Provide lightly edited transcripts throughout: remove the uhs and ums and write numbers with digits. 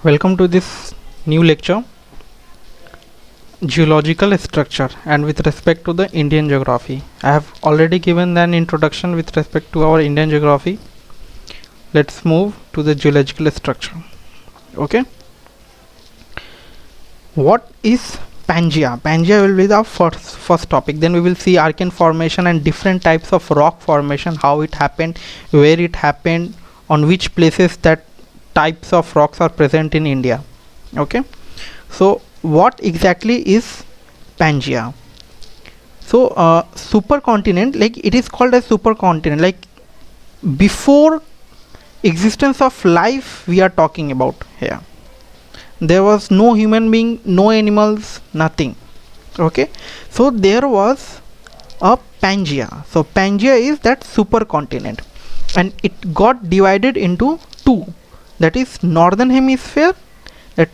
Welcome to this new lecture, Geological Structure, and with respect to the Indian geography. I have already given an introduction with respect to our Indian geography. Let's move to the geological structure. Okay. What is Pangea? Pangea will be the first topic. Then we will see Archaean Formation and different types of rock formation, how it happened, where it happened, on which places that types of rocks are present in India. Okay, so what exactly is Pangea? So supercontinent, like it is called a supercontinent, like before existence of life we are talking about here. There was no human being, no animals, nothing. Okay, so there was a Pangea. So Pangea is that supercontinent, and it got divided into two. That is northern hemisphere, that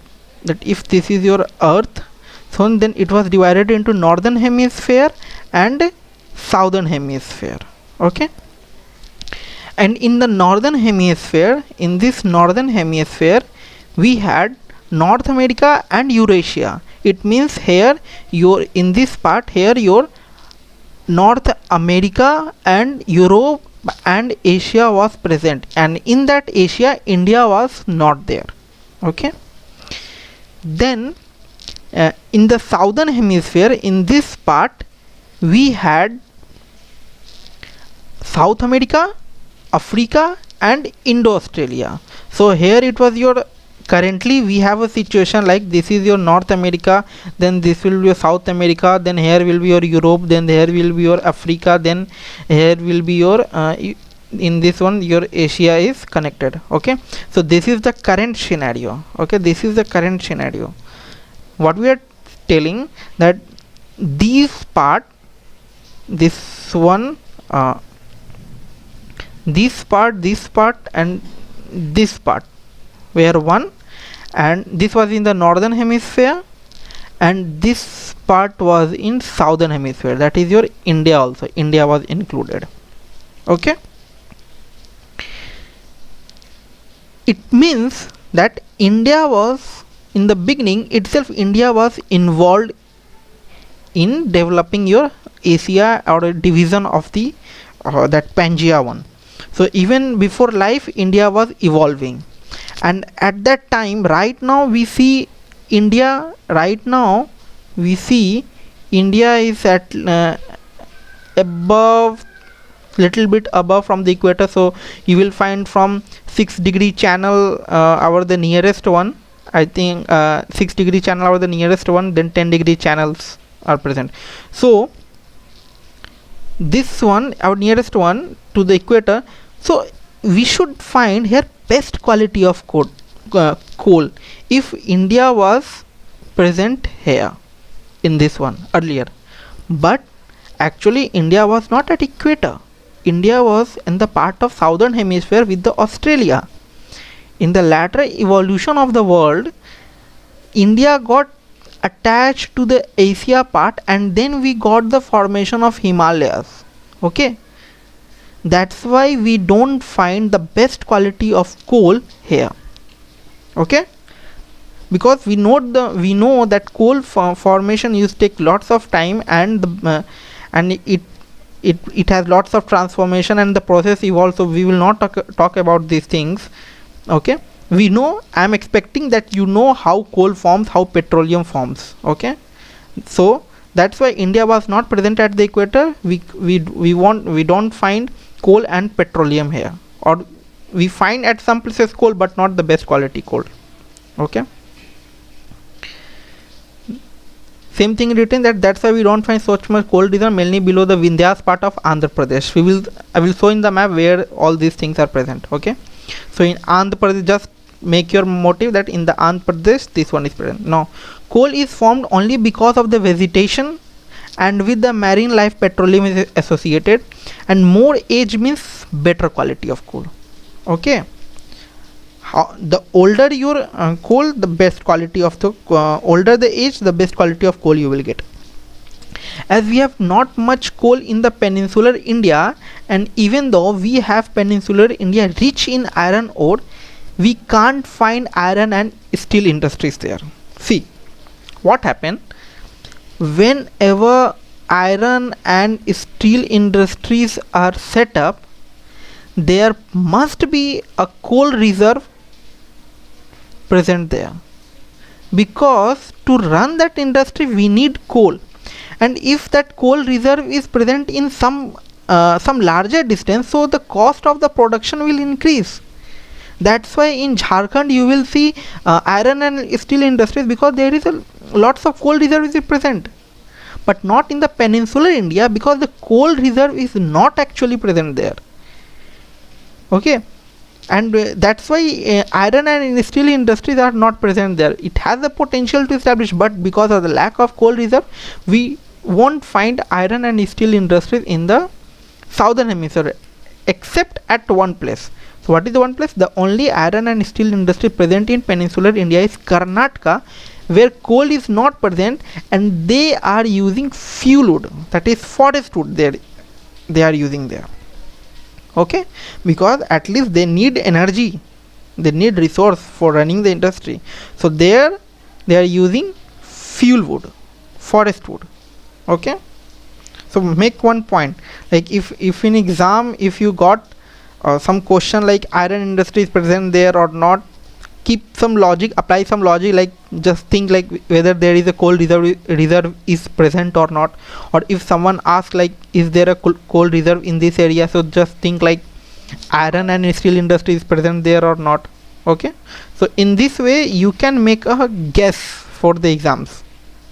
if this is your earth, so then it was divided into northern hemisphere and southern hemisphere. Okay, and in the northern hemisphere, in this northern hemisphere we had North America and Eurasia. It means here your in this part here your North America and Europe and Asia was present, and in that Asia India was not there. Okay, then in the southern hemisphere, in this part we had South America, Africa and Indo-Australia. So here it was your, currently we have a situation like this is your North America, then this will be your South America, then here will be your Europe, then there will be your Africa, then here will be your in this one your Asia is connected. Okay, so this is the current scenario. Okay, this is the current scenario. What we are telling that these part, this one, this part and this part were one, and this was in the northern hemisphere and this part was in southern hemisphere, that is your India. Also India was included. Okay, it means that India was in the beginning itself, India was involved in developing your Asia or a division of the that Pangea one. So even before life India was evolving, and at that time, right now we see India, is at above, little bit above from the equator. So you will find from 6-degree channel our the nearest one, I think 6-degree channel or the nearest one, then 10-degree channels are present. So this one, our nearest one to the equator, so we should find here best quality of coal if India was present here in this one earlier. But actually India was not at equator. India was in the part of southern hemisphere with the Australia. In the later evolution of the world, India got attached to the Asia part, and then we got the formation of Himalayas. Okay, that's why we don't find the best quality of coal here. Okay, because we know that coal formation used to take lots of time, and it has lots of transformation, and the process evolves. So we will not talk about these things. Okay, we know, I am expecting that you know how coal forms, how petroleum forms. Okay, so that's why India was not present at the equator. We don't find coal and petroleum here, or we find at some places coal but not the best quality coal. Okay, same thing written that's why we don't find so much coal reserve mainly below the Vindhyan part of Andhra Pradesh. I will show in the map where all these things are present. Okay, so in Andhra Pradesh, just make your motive that in the Andhra Pradesh this one is present. Now coal is formed only because of the vegetation, and with the marine life petroleum is associated, and more age means better quality of coal. Okay, the older your coal, the best quality of the older the age, the best quality of coal you will get. As we have not much coal in the peninsular India, and even though we have peninsular India rich in iron ore, we can't find iron and steel industries there. See what happened whenever iron and steel industries are set up, there must be a coal reserve present there, because to run that industry we need coal, and if that coal reserve is present in some larger distance, so the cost of the production will increase. That's why in Jharkhand you will see iron and steel industries, because there is a lots of coal reserve is present, but not in the peninsular India, because the coal reserve is not actually present there. Okay, and that's why iron and steel industries are not present there. It has the potential to establish, but because of the lack of coal reserve, we won't find iron and steel industries in the southern hemisphere, except at one place. So what is the one place? The only iron and steel industry present in peninsular India is Karnataka, where coal is not present, and they are using fuel wood, that is forest wood they are using there. Okay, because at least they need energy, they need resource for running the industry, so there they are using fuel wood, forest wood. Okay, so make one point, like if in exam if you got some question like iron industry is present there or not, keep some logic, apply some logic, like just think like whether there is a coal reserve is present or not, or if someone asks like is there a coal reserve in this area, so just think like iron and steel industry is present there or not. Okay, so in this way you can make a guess for the exams.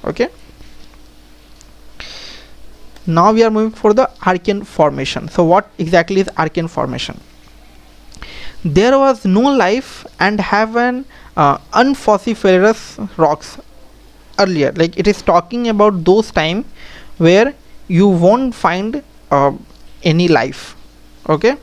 Okay, now we are moving for the Archaean Formation. So what exactly is Archaean Formation? There was no life and have an unfossiliferous rocks earlier, like it is talking about those time where you won't find any life. Okay,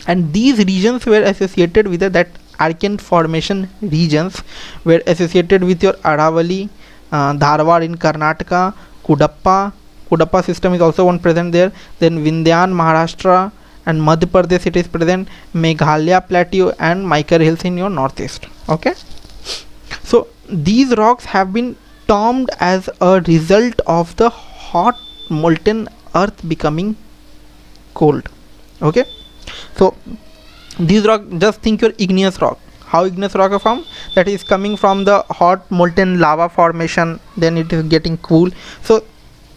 and these regions were associated with that Archaean Formation regions were associated with your Aravali, Dharwar in Karnataka, Cuddapah system is also one present there, then Vindhyan Maharashtra and Madhya Pradesh it is present, Meghalaya plateau and Mica hills in your northeast. Okay, so these rocks have been termed as a result of the hot molten earth becoming cold. Okay, so these rock, just think your igneous rock, how igneous rock are formed, that is coming from the hot molten lava formation, then it is getting cool. So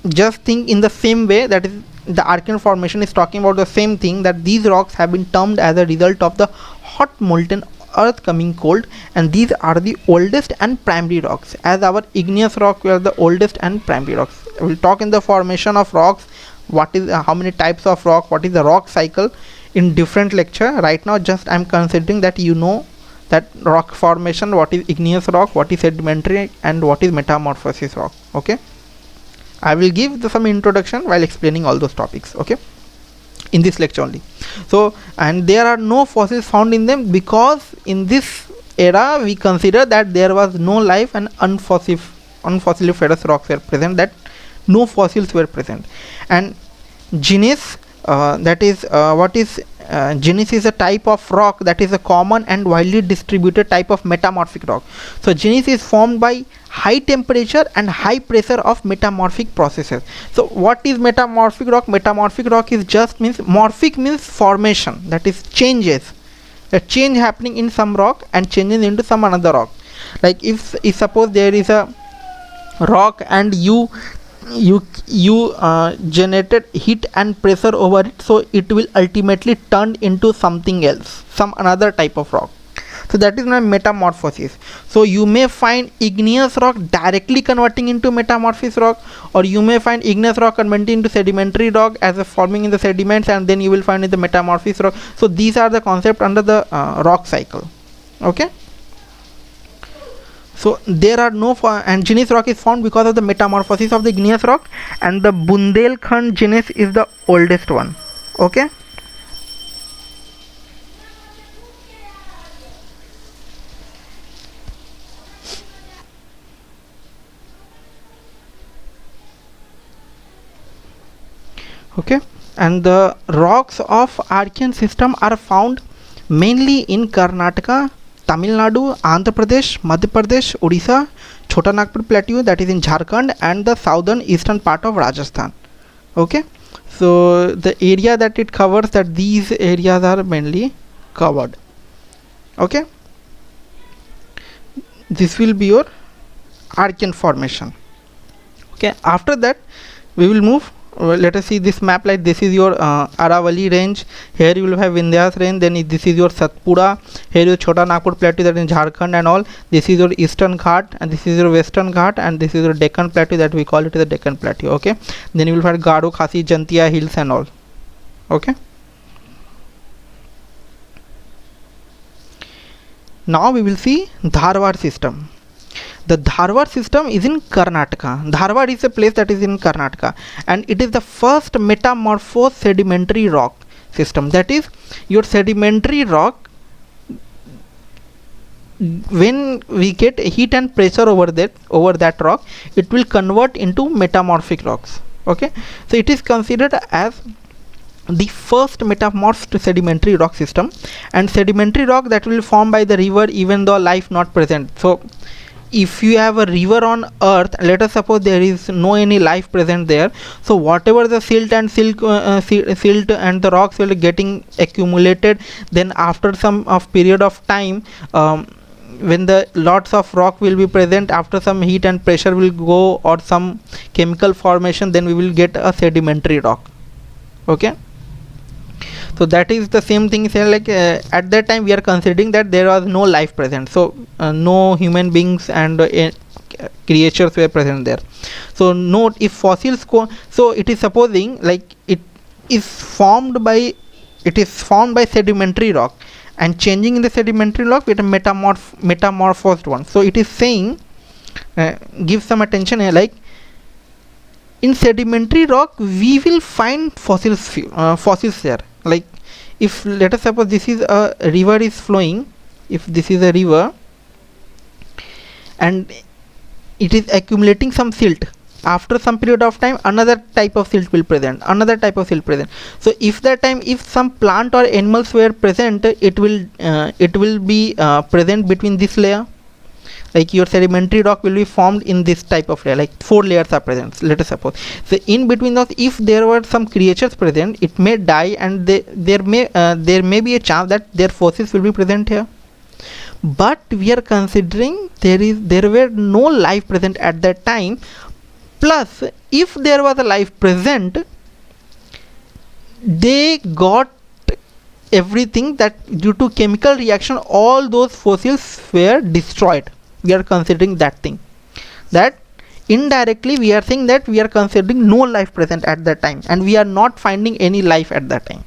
just think in the same way, that is the Archaean Formation is talking about the same thing, that these rocks have been termed as a result of the hot molten earth coming cold, and these are the oldest and primary rocks, as our igneous rock were the oldest and primary rocks. We will talk in the formation of rocks, what is how many types of rock, what is the rock cycle in different lecture. Right now just I am considering that you know that rock formation, what is igneous rock, what is sedimentary, and what is metamorphosis rock. Okay, I will give some introduction while explaining all those topics. Okay, in this lecture only. So, and there are no fossils found in them, because in this era we consider that there was no life and unfossiliferous rocks were present, that no fossils were present. And gneiss, that is what is gneiss is a type of rock that is a common and widely distributed type of metamorphic rock. So gneiss is formed by high temperature and high pressure of metamorphic processes. So what is metamorphic rock? Metamorphic rock is just means, morphic means formation, that is changes, a change happening in some rock and changes into some another rock. Like if suppose there is a rock and you generated heat and pressure over it, so it will ultimately turn into something else, some another type of rock. So that is my metamorphosis. So you may find igneous rock directly converting into metamorphosis rock, or you may find igneous rock converting into sedimentary rock as a forming in the sediments, and then you will find in the metamorphosis rock. So these are the concept under the rock cycle. Okay, so there are no and gneiss rock is found because of the metamorphosis of the igneous rock, and the Bundelkhand gneiss is the oldest one. Okay, okay, and the rocks of Archean system are found mainly in Karnataka, Tamil Nadu, Andhra Pradesh, Madhya Pradesh, Odisha, Chota Nagpur Plateau, that is in Jharkhand, and the southern eastern part of Rajasthan. Okay, so the area that it covers, that these areas are mainly covered. Okay, this will be your Archean formation. Okay, after that we will move. Let us see this map. Like this is your Aravalli range. Here you will have Vindhyas range. Then this is your Satpura. Here is Chota Nagpur Plateau, that is in Jharkhand and all. This is your Eastern Ghat, and this is your Western Ghat, and this is your Deccan Plateau, that we call it the Deccan Plateau. Okay, then you will find Garo, Khasi, Jantia hills and all. Okay, now we will see Dharwar system. The Dharwar system is in Karnataka. Dharwar is a place that is in Karnataka, and it is the first metamorphosed sedimentary rock system. That is, your sedimentary rock, when we get heat and pressure over that rock, it will convert into metamorphic rocks. Okay, so it is considered as the first metamorphosed sedimentary rock system, and sedimentary rock that will form by the river even though life not present. So if you have a river on earth, let us suppose there is no any life present there, so whatever the silt and silt and the rocks will getting accumulated, then after some of period of time, when the lots of rock will be present, after some heat and pressure will go or some chemical formation, then we will get a sedimentary rock. Okay, so that is the same thing here. Like at that time we are considering that there was no life present, so no human beings and creatures were present there. So note, if fossils so it is supposing like it is formed by sedimentary rock and changing in the sedimentary rock with a metamorphosed one. So it is saying, give some attention here, like in sedimentary rock we will find fossils there. Like if let us suppose this is a river is flowing, if this is a river and it is accumulating some silt, after some period of time another type of silt will present, so if that time if some plant or animals were present, it will be present between this layer. Like your sedimentary rock will be formed in this type of layer, like 4 layers are present, let us suppose. So in between those, if there were some creatures present, it may die, and there may be a chance that their fossils will be present here. But we are considering there were no life present at that time, plus if there was a life present, they got everything, that due to chemical reaction all those fossils were destroyed. We are considering that thing, that indirectly we are saying that we are considering no life present at that time, and we are not finding any life at that time,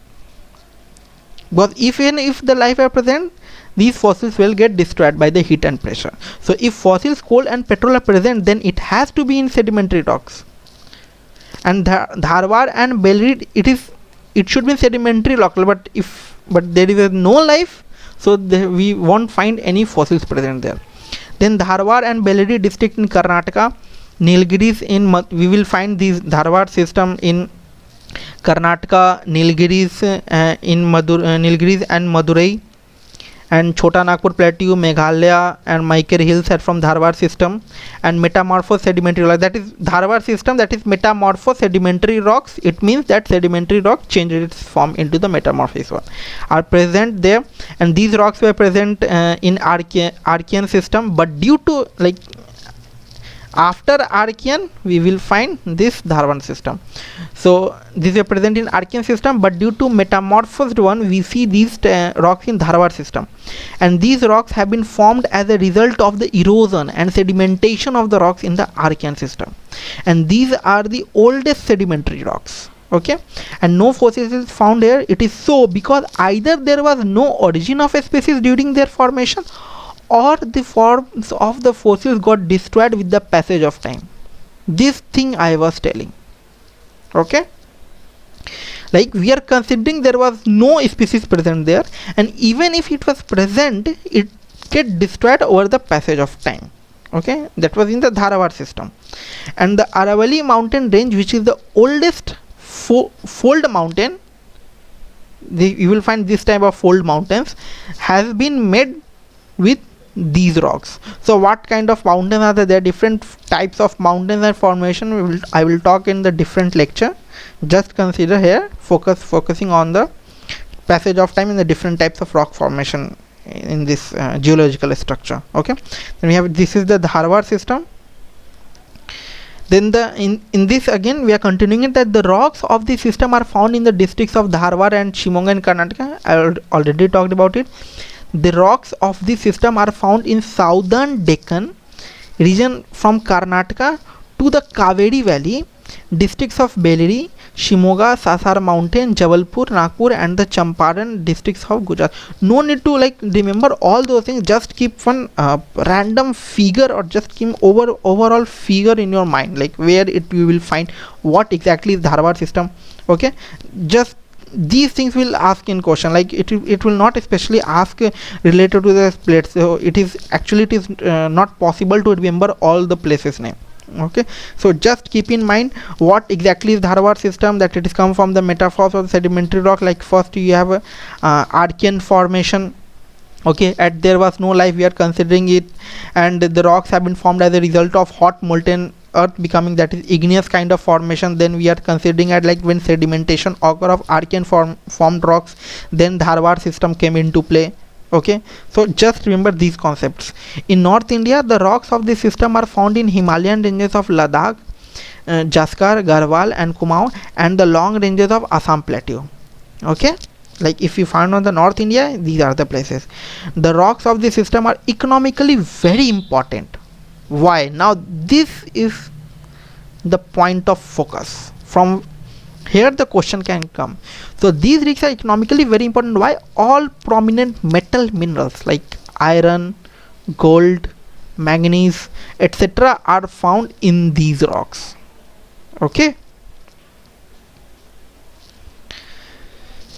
because even if the life are present, these fossils will get destroyed by the heat and pressure. So if fossils, coal and petrol are present, then it has to be in sedimentary rocks. And Dharwar and Belrid, it should be sedimentary rock, but there is no life, so we won't find any fossils present there. Then Dharwar and Belrid district in Karnataka, Nilgiris we will find this Dharwar system in Karnataka, Nilgiris Nilgiris and Madurai, and Chota Nagpur Plateau, Meghalaya and Maiker hills are from Dharwar system. And metamorphosed sedimentary rock, that is Dharwar system, that is metamorphosed sedimentary rocks. It means that sedimentary rock changed its form into the metamorphosis one, are present there. And these rocks were present in Archaean system, but due to like after Archean we will find this Dharwar system. So these are present in Archean system, but due to metamorphosed one we see these rocks in Dharwar system, and these rocks have been formed as a result of the erosion and sedimentation of the rocks in the Archean system, and these are the oldest sedimentary rocks. Okay, and no fossils is found here. It is so because either there was no origin of a species during their formation, or the forms of the fossils got destroyed with the passage of time. This thing I was telling. Okay, like we are considering there was no species present there, and even if it was present, it get destroyed over the passage of time. Okay, that was in the Dharwar system. And the Aravalli mountain range, which is the oldest fold mountain, you will find this type of fold mountains has been made with these rocks. So what kind of mountains are there? There are different types of mountains and formation. I will talk in the different lecture. Just consider here focusing on the passage of time in the different types of rock formation in this geological structure. Okay, then we have, this is the Dharwar system. Then in this again we are continuing it, that the rocks of the system are found in the districts of Dharwar and Shimonga in Karnataka. I already talked about it. The rocks of the system are found in southern Deccan region from Karnataka to the Kaveri Valley, districts of Bellary, Shimoga, Sasar Mountain, Jabalpur, Nagpur and the Champaran districts of Gujarat. No need to like remember all those things, just keep one random figure or just keep overall figure in your mind, like where you will find what exactly is Dharwar system. Okay, just these things will ask in question, like it will not especially ask related to the plates. So it is not possible to remember all the places name. Okay, so just keep in mind what exactly is Dharwar system, that it is come from the metamorphosis of sedimentary rock. Like first you have Archaean Formation. Okay, there was no life, we are considering it, and the rocks have been formed as a result of hot molten earth becoming, that is igneous kind of formation. Then we are considering at like when sedimentation occur of Archaean formed rocks, then Dharwar system came into play. Okay, so just remember these concepts. In North India, the rocks of this system are found in Himalayan ranges of Ladakh, Jaskar, Garhwal and Kumaon, and the long ranges of Assam Plateau. Okay, like if you find on the North India, these are the places. The rocks of this system are economically very important. Why? Now this is the point of focus. From here the question can come. So these rocks are economically very important. Why? All prominent metal minerals like iron, gold, manganese, etc. are found in these rocks. Okay,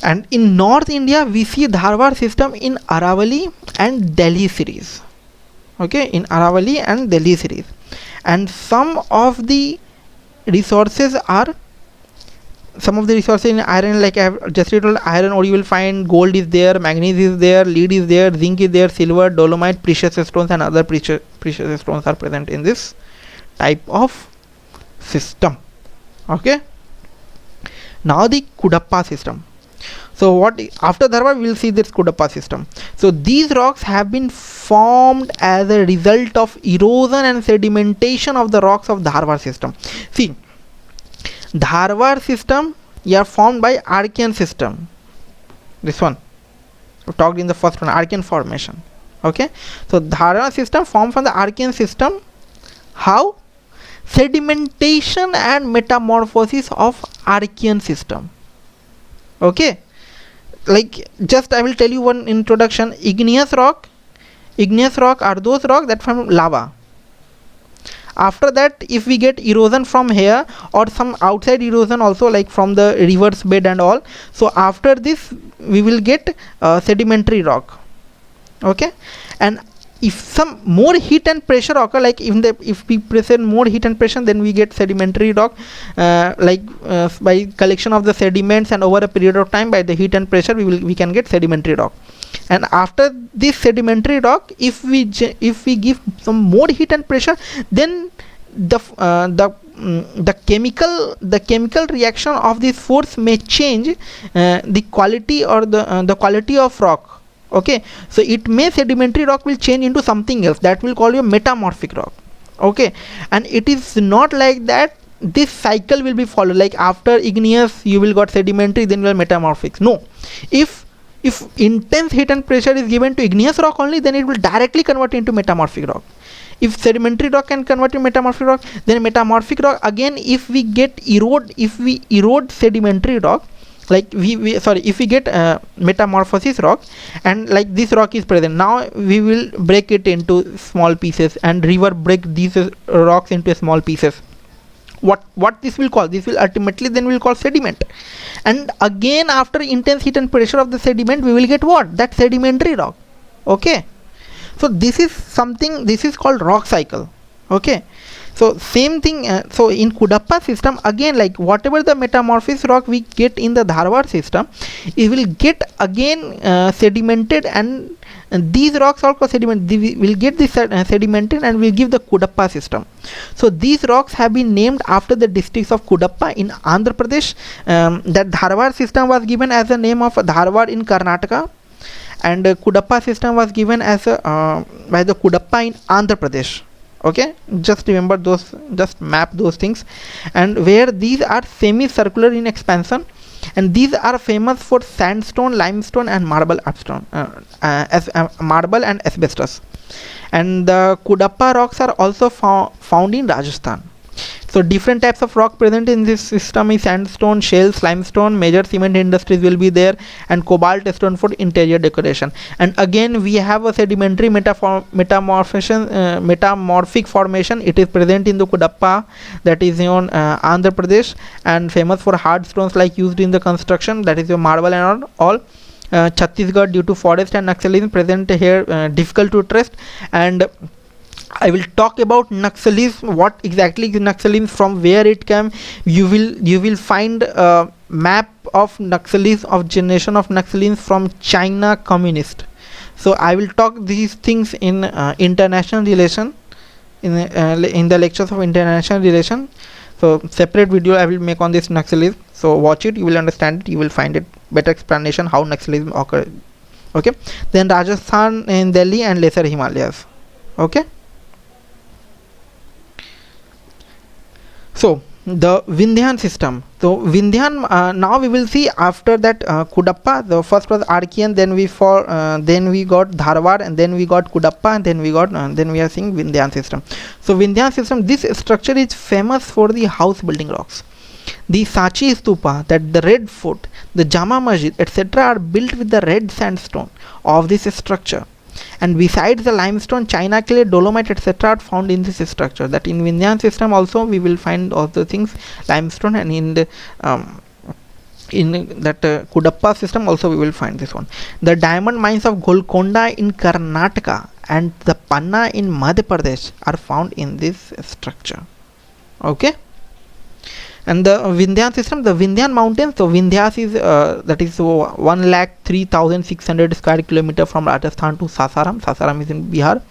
and in North India we see Dharwar system in Aravalli and Delhi series. Okay, in Aravalli and Delhi series, and some of the resources in iron, like I have just told, iron, or you will find gold is there, manganese is there, lead is there, zinc is there, silver, dolomite, precious stones and other precious stones are present in this type of system. Okay, now the Cuddapah system. So what after Dharwar we will see this Cuddapah system. So these rocks have been formed as a result of erosion and sedimentation of the rocks of Dharwar system. See, Dharwar system are formed by Archaean system. This one we talked in the first one, Archaean Formation. Okay, so Dharwar system formed from the Archaean system. How? Sedimentation and metamorphosis of Archaean system. Okay, like just I will tell you one introduction. Igneous rock are those rocks that form lava. After that, if we get erosion from here or some outside erosion also, like from the reverse bed and all, so after this we will get sedimentary rock. Okay, and if some more heat and pressure occur, like if we present more heat and pressure, then we get sedimentary rock, by collection of the sediments and over a period of time by the heat and pressure we can get sedimentary rock. And after this sedimentary rock, if we give some more heat and pressure, then the chemical reaction of this force may change the quality or the quality of rock. Okay, so it may sedimentary rock will change into something else, that will call you metamorphic rock. Okay, and it is not like that this cycle will be followed, like after igneous you will got sedimentary, then you will metamorphic. No, if intense heat and pressure is given to igneous rock only, then it will directly convert into metamorphic rock. If sedimentary rock can convert to metamorphic rock, then metamorphic rock again, if we erode sedimentary rock, like if we get metamorphosis rock, and like this rock is present, now we will break it into small pieces, and river break these rocks into small pieces. What this will call? This will ultimately then will call sediment, and again after intense heat and pressure of the sediment we will get what? That sedimentary rock. Okay, so this is something, this is called rock cycle. Okay, So same thing, so in Cuddapah system again, like whatever the metamorphosis rock we get in the Dharwar system, it will get again sedimented, and these rocks also will get this sedimented and will give the Cuddapah system. So these rocks have been named after the districts of Cuddapah in Andhra Pradesh. That Dharwar system was given as the name of Dharwar in Karnataka, and Cuddapah system was given as by the Cuddapah in Andhra Pradesh. Okay, just remember those, just map those things. And where these are semicircular in expansion, and these are famous for sandstone, limestone and marble marble and asbestos. And the Cuddapah rocks are also found in Rajasthan. So different types of rock present in this system is sandstone, shales, limestone. Major cement industries will be there, and cobalt stone for interior decoration. And again we have a sedimentary metamorphic formation. It is present in the Cuddapah, that is on Andhra Pradesh, and famous for hard stones like used in the construction, that is your marble and all. Chhattisgarh, due to forest and Naxalism present here, difficult to trust. And I will talk about Naxalism, what exactly is Naxalism, from where it came. You will find a map of Naxalism, of generation of Naxalism from China communist. So I will talk these things in international relation, in the lectures of international relation. So separate video I will make on this Naxalism. So watch it, you will understand it, you will find it better explanation how Naxalism occurred. Okay, then Rajasthan in Delhi and Lesser Himalayas. Okay. So the Vindhyan system. So Vindhyan, now we will see after that Cuddapah. The first was Archaean, then we got Dharwar, and then we got Cuddapah, and then we are seeing Vindhyan system. So Vindhyan system, this structure is famous for the house building rocks. The Sachi Stupa, that the Red Fort, the Jama Masjid, etc. are built with the red sandstone of this structure. And besides the limestone, china clay, dolomite, etc. are found in this structure. That in Vindhyan system also we will find all the things, limestone, and in the Cuddapah system also we will find this one. The diamond mines of Golconda in Karnataka and the Panna in Madhya Pradesh are found in this structure. Okay. And the Vindhyan system, the Vindhyan mountains. So Vindhyas is that is 1,03,600 square kilometer from Rajasthan to Sasaram. Sasaram is in Bihar.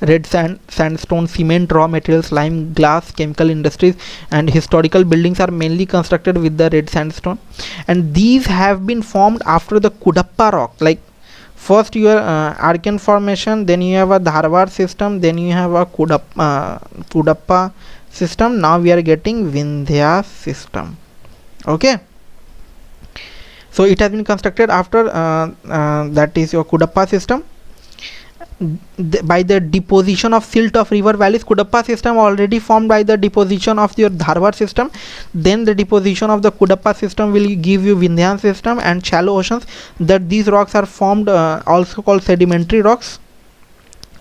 Red sandstone, cement, raw materials, lime, glass, chemical industries, and historical buildings are mainly constructed with the red sandstone. And these have been formed after the Cuddapah rock. Like first you have Archaean Formation, then you have a Dharwar system, then you have a Cuddapah system. Now we are getting Vindhya system. Okay, so it has been constructed after that is your Cuddapah system. By the deposition of silt of river valleys. Cuddapah system already formed by the deposition of your Dharwar system. Then the deposition of the Cuddapah system will give you Vindhyan system and shallow oceans. That these rocks are formed, also called sedimentary rocks.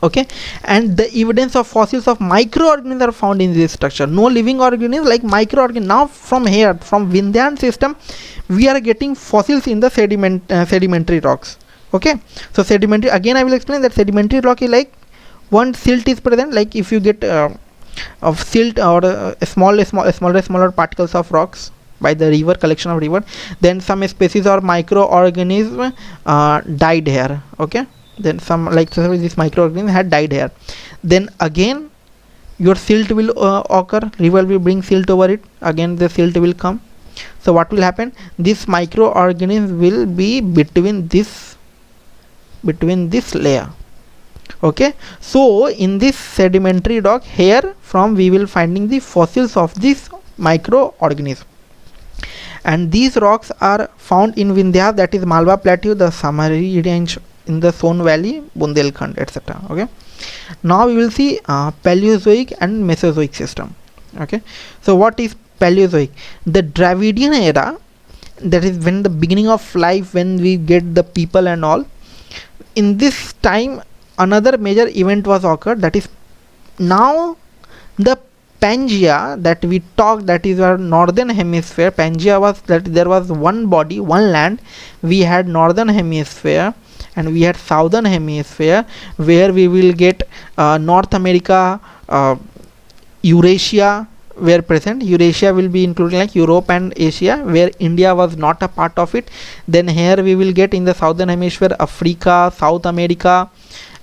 Okay, and the evidence of fossils of microorganisms are found in this structure. No living organisms, like microorganisms. Now from here, from Vindhyan system, we are getting fossils in the sedimentary rocks. Okay, so sedimentary, again I will explain that sedimentary rock is like one silt is present. Like if you get of silt or smaller particles of rocks by the river, collection of river, then some species or microorganism died here. Okay, then some, like this microorganism had died here. Then again your silt will occur, river will bring silt over it, again the silt will come. So what will happen, this microorganism will be between this layer. Okay, so in this sedimentary rock here, from we will finding the fossils of this microorganism. And these rocks are found in Vindhya, that is Malwa Plateau, the Samari range in the Son Valley, Bundelkhand, etc. Okay, now we will see Paleozoic and Mesozoic system. Okay, so what is Paleozoic? The Dravidian era, that is when the beginning of life, when we get the people and all. In this time another major event was occurred, that is now the Pangea that we talked, that is our northern hemisphere. Pangea was that there was one body, one land. We had northern hemisphere and we had southern hemisphere, where we will get North America, Eurasia were present. Eurasia will be including like Europe and Asia, where India was not a part of it. Then here we will get in the southern hemisphere Africa, South America,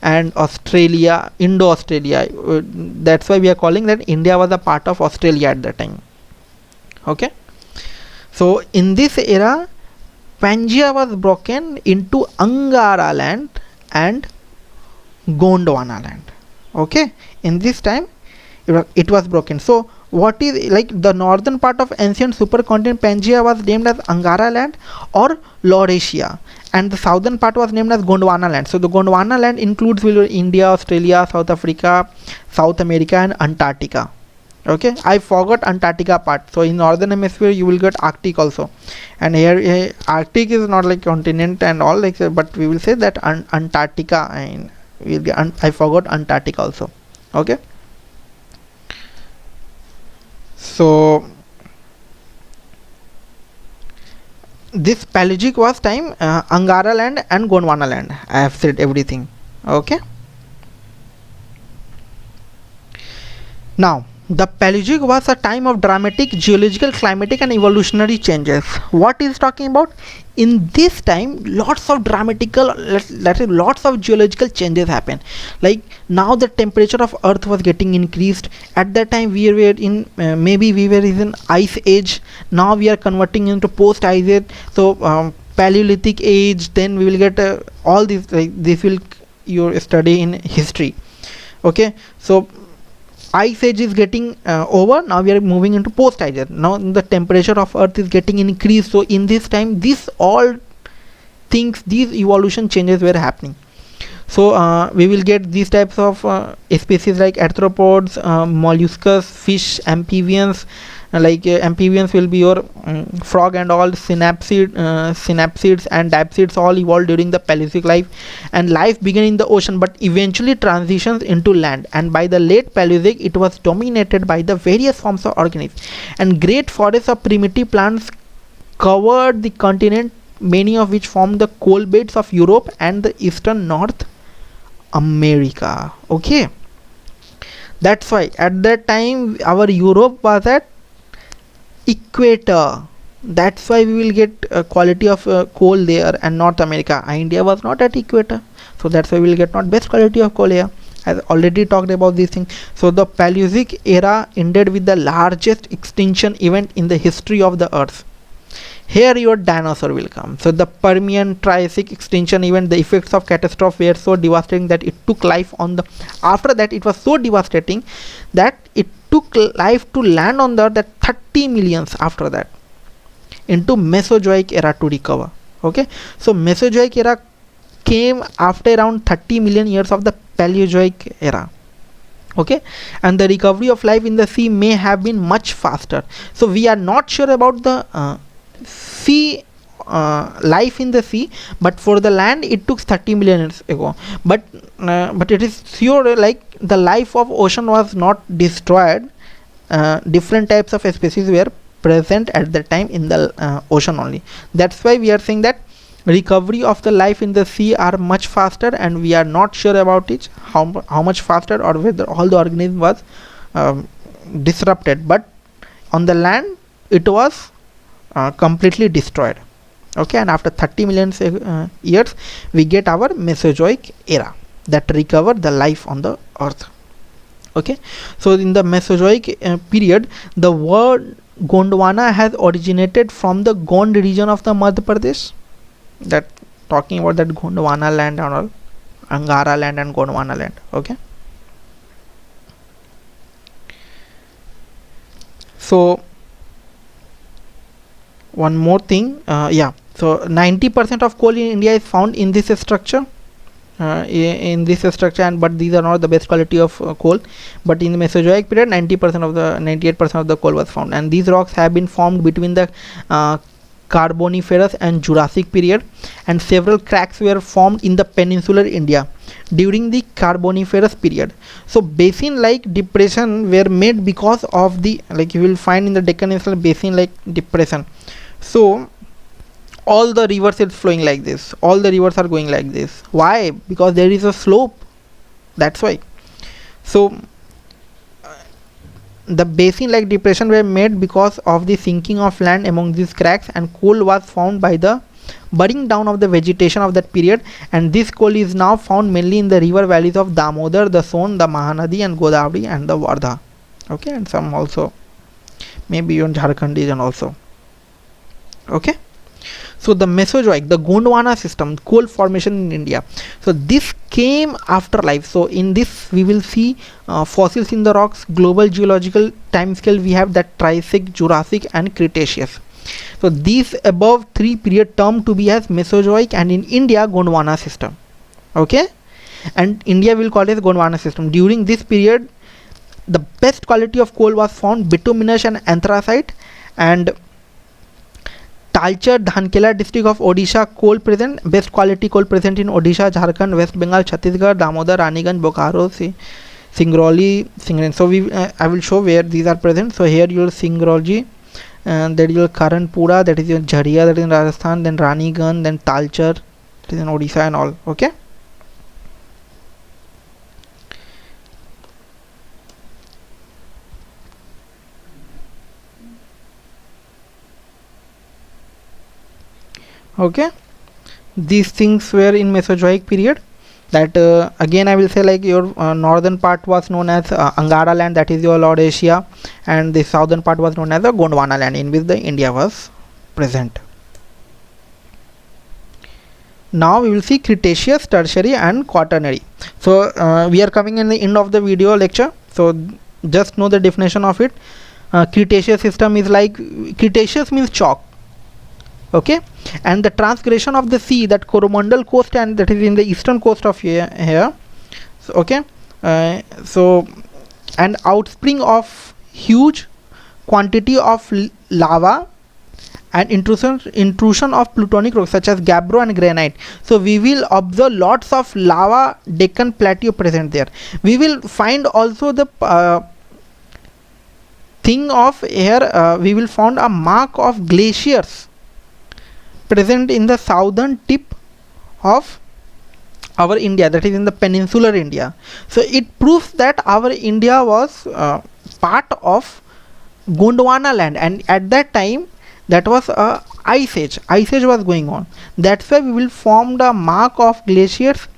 and Australia, Indo-Australia. That's why we are calling that India was a part of Australia at that time. Okay, so in this era Pangea was broken into Angara land and Gondwana land. Okay, in this time it was broken. So what is like the northern part of ancient supercontinent Pangea was named as Angara land or Lauresia, and the southern part was named as Gondwana land. So the Gondwana land includes India, Australia, South Africa, South America, and Antarctica. Okay, I forgot Antarctica part. So in northern hemisphere you will get Arctic also, and here Arctic is not like continent and all like, but we will say that Antarctica, and we'll get I forgot Antarctica also. Okay, so this Paleozoic was time Angara land and Gondwana land. I have said everything. Okay, now the Paleozoic was a time of dramatic geological, climatic, and evolutionary changes. What is talking about? In this time, lots of dramatical, lots of geological changes happen. Like now, the temperature of Earth was getting increased. At that time, we were in maybe we were in ice age. Now we are converting into post ice age. So Paleolithic age. Then we will get all these. Like this will you study in history. Okay, so ice age is getting over. Now we are moving into post ice age. Now the temperature of Earth is getting increased. So in this time, this all things, these evolution changes were happening. So we will get these types of species like arthropods, molluscus, fish, amphibians. Like amphibians will be your frog and all, synapsids and dipsids all evolved during the Paleozoic life, and life began in the ocean but eventually transitions into land, and by the late Paleozoic it was dominated by the various forms of organisms, and great forests of primitive plants covered the continent, many of which formed the coal beds of Europe and the eastern North America. Okay, that's why at that time our Europe was at equator. That's why we will get quality of coal there, and North America. India was not at equator, so that's why we will get not best quality of coal here. I already talked about these things. So the Paleozoic era ended with the largest extinction event in the history of the earth. Here your dinosaur will come. So the Permian Triassic extinction event, the effects of catastrophe were so devastating that it took life on the, after that it was so devastating that it took life to land on the earth at 30 millions after that into Mesozoic era to recover. Okay, so Mesozoic era came after around 30 million years of the Paleozoic era. Okay, and the recovery of life in the sea may have been much faster. So we are not sure about the sea life in the sea, but for the land it took 30 million years ago. But it is sure like the life of ocean was not destroyed. Different types of species were present at the time in the ocean only. That's why we are saying that recovery of the life in the sea are much faster, and we are not sure about it how much faster, or whether all the organism was disrupted, but on the land it was completely destroyed. Okay, and after 30 million years we get our Mesozoic era that recovered the life on the earth. Okay, so in the Mesozoic period, the word Gondwana has originated from the Gond region of the Madhya Pradesh. That talking about that Gondwana land and all, Angara land and Gondwana land. Okay, so one more thing, so 90% of coal in India is found in this structure, and but these are not the best quality of coal. But in the Mesozoic period, 98% of the coal was found, and these rocks have been formed between the Carboniferous and Jurassic period, and several cracks were formed in the peninsular India during the Carboniferous period. So basin like depression were made because of the, like you will find in the Deccan Peninsula basin like depression. So all the rivers is flowing like this, all the rivers are going like this. Why? Because there is a slope, that's why. So the basin like depression were made because of the sinking of land among these cracks, and coal was found by the burying down of the vegetation of that period, and this coal is now found mainly in the river valleys of Damodar, the Son, the Mahanadi and Godavari and the Vardha. Okay, and some also maybe on Jharkhand region also. Okay, so the Mesozoic, the Gondwana system, coal formation in India. So this came after life. So in this we will see fossils in the rocks, global geological time scale. We have that Triassic, Jurassic and Cretaceous. So these above three period term to be as Mesozoic, and in India Gondwana system. Okay, and India will call it Gondwana system. During this period the best quality of coal was found, bituminous and anthracite, and Talcher, Dhankela district of Odisha, coal present, best quality coal present in Odisha, Jharkhand, West Bengal, Chhattisgarh, Damodar, Raniganj, Bokaro, Singrauli, Singran. So I will show where these are present. So here you will Singrauli, and that is your Karanpura, that is your Jharia, that is in Rajasthan, then Raniganj, then Talcher, that is in Odisha and all. Okay. Okay, these things were in Mesozoic period. That again I will say, like your northern part was known as Angara land, that is your Lauresia, and the southern part was known as the Gondwana land, in which the India was present. Now we will see Cretaceous, Tertiary and Quaternary. So we are coming in the end of the video lecture, so just know the definition of it. Cretaceous system is like, Cretaceous means chalk. Okay, and the transgression of the sea, that Coromandel coast, and that is in the eastern coast of here. So, okay, so and outspring of huge quantity of lava and intrusion of plutonic rocks such as gabbro and granite. So we will observe lots of lava Deccan plateau present there. We will find also the thing of here, we will find a mark of glaciers present in the southern tip of our India, that is in the peninsular India. So it proves that our India was part of Gondwana land, and at that time that was a ice age was going on. That's why we will form the mark of glaciers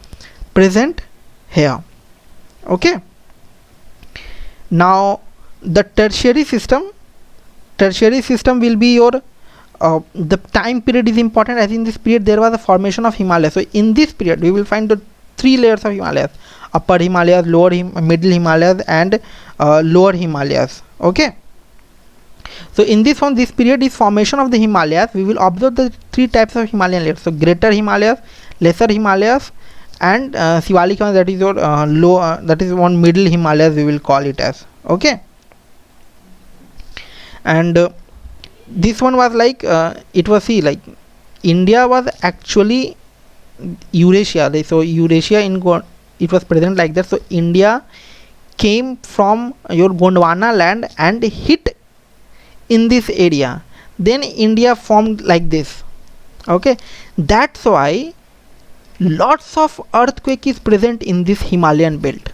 present here. Okay, now the tertiary system will be your the time period is important, as in this period there was a formation of Himalaya. So in this period we will find the three layers of Himalayas: upper Himalayas, middle Himalayas and lower Himalayas. Okay, so in this one, this period is formation of the Himalayas. We will observe the three types of Himalayan layers: so greater Himalayas, lesser Himalayas and Shivalik Himalayas, that is your that is one middle Himalayas we will call it as. Okay, and this one was like it was, see, like India was actually Eurasia. So Eurasia it was present like that. So India came from your Gondwana land and hit in this area, then India formed like this. Okay, that's why lots of earthquake is present in this Himalayan belt.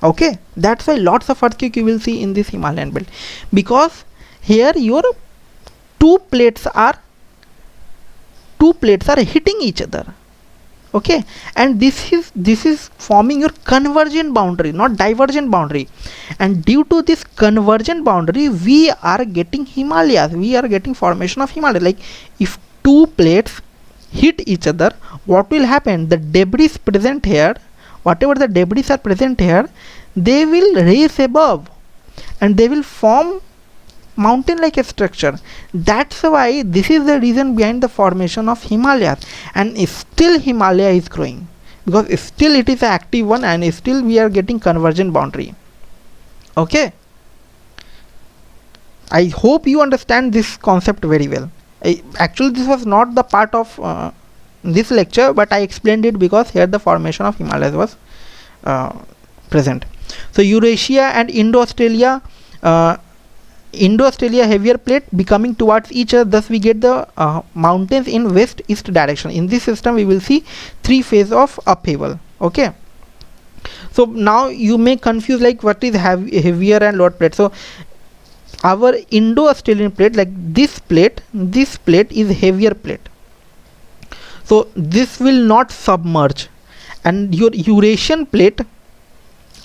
Okay, that's why lots of earthquake you will see in this Himalayan belt, because here your two plates are hitting each other. Okay, and this is forming your convergent boundary, not divergent boundary, and due to this convergent boundary we are getting Himalayas, we are getting formation of Himalaya. Like if two plates hit each other, what will happen? The debris present here, whatever the debris are present here, they will raise above and they will form mountain like a structure. That's why this is the reason behind the formation of Himalayas, and still Himalaya is growing, because still it is an active one and still we are getting convergent boundary. Okay, I hope you understand this concept very well. Actually this was not the part of this lecture, but I explained it because here the formation of Himalayas was present. So Eurasia and Indo-Australia, Indo-Australia heavier plate becoming towards each other, thus we get the mountains in west-east direction. In this system we will see three phases of upheaval. Okay, So now you may confuse like what is heavier and lower plate. So our Indo-Australian plate, like this plate is heavier plate, so this will not submerge, and your Eurasian plate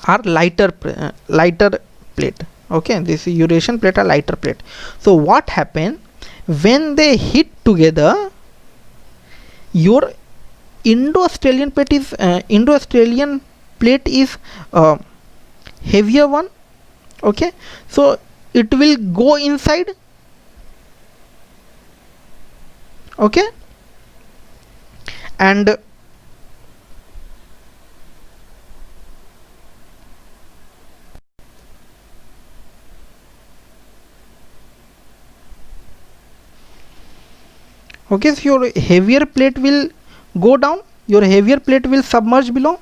are lighter plate. Okay, this Eurasian plate are lighter plate. So what happen when they hit together? Your Indo-Australian plate is heavier one. Okay, so it will go inside. Okay, and okay, so your heavier plate will go down, your heavier plate will submerge below,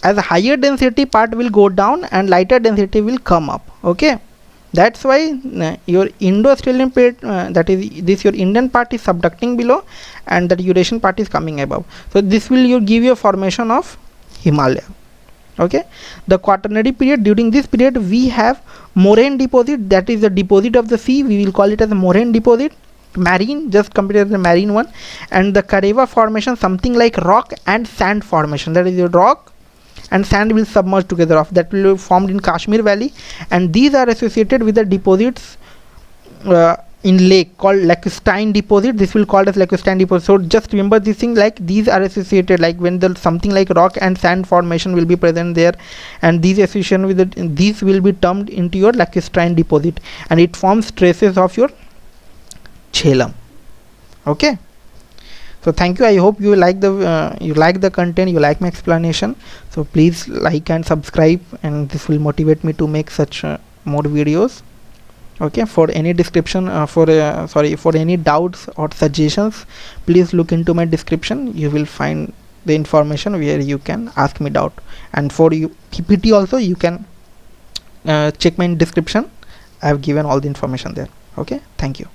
as a higher density part will go down and lighter density will come up. Okay, that's why your Indo-Australian plate, that is this your Indian part is subducting below and that Eurasian part is coming above. So this will give you a formation of Himalaya. Okay, the Quaternary period, during this period we have moraine deposit, that is the deposit of the sea, we will call it as a moraine deposit, marine, just compare the marine one, and the Kareva formation, something like rock and sand formation, that is your rock and sand will submerge together, of that will be formed in Kashmir Valley, and these are associated with the deposits in lake called lacustrine deposit. This will called as lacustrine deposit. So just remember this thing, like these are associated, like when the something like rock and sand formation will be present there, and these association with these will be termed into your lacustrine deposit, and it forms traces of your Jhelum. Okay, so thank you. I hope you like the content, you like my explanation. So please like and subscribe, and this will motivate me to make such more videos. Okay, for any description for any doubts or suggestions, please look into my description. You will find the information where you can ask me doubt, and for you PPT also you can check my description. I have given all the information there. Okay, thank you.